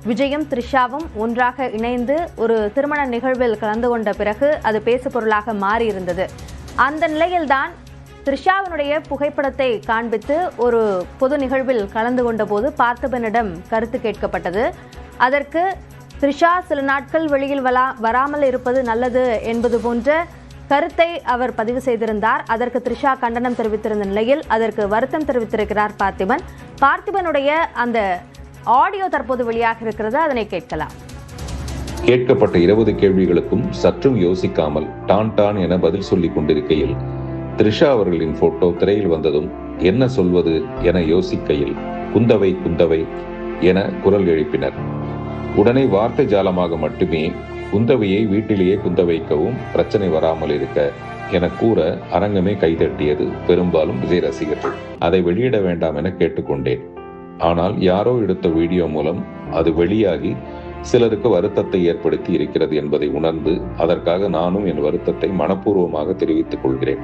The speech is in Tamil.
விஜயும் த்ரிஷாவும் ஒன்றாக இணைந்து ஒரு திருமண நிகழ்வில் கலந்து கொண்ட பிறகு அது பேசுபொருளாக மாறியிருந்தது. அந்த நிலையில்தான் த்ரிஷாவினுடைய புகைப்படத்தை காண்பித்து ஒரு பொது நிகழ்வில் கலந்து கொண்ட போது பார்த்திபனிடம் கருத்து கேட்கப்பட்டது. அதற்கு த்ரிஷா சில நாட்கள் வெளியில் வராமல் இருப்பது நல்லது என்பது போன்ற கருத்தை அவர் பதிவு செய்திருந்தார். அதற்கு த்ரிஷா கண்டனம் தெரிவித்திருந்த நிலையில் அதற்கு வருத்தம் தெரிவித்திருக்கிறார் பார்த்திபன். பார்த்திபனுடைய அந்த ஆடியோ தற்போது வெளியாக இருக்கிறது, அதனை கேட்கலாம். கேட்கப்பட்ட 20 கேள்விகளுக்கும் சற்றும் யோசிக்காமல் டான் என பதில் சொல்லிக் கொண்டிருக்கையில் த்ரிஷா அவர்களின் போட்டோ திரையில் வந்ததும் என்ன சொல்வது என யோசிக்கையில் குந்தவை என குரல் எழுப்பினர். உடனே வார்த்தை ஜாலமாக மட்டுமே குந்தவையை வீட்டிலேயே குந்த வைக்கவும் பிரச்சனை வராமல் இருக்க என கூற அரங்கமே கைதட்டியது. பெரும்பாலும் விஜய் ரசிகர்கள் அதை வெளியிட வேண்டாம் என கேட்டுக்கொண்டேன். ஆனால் யாரோ எடுத்த வீடியோ மூலம் அது வெளியாகி சிலருக்கு வருத்தத்தை ஏற்படுத்தி இருக்கிறது என்பதை உணர்ந்து அதற்காக நானும் என் வருத்தத்தை மனப்பூர்வமாக தெரிவித்துக் கொள்கிறேன்.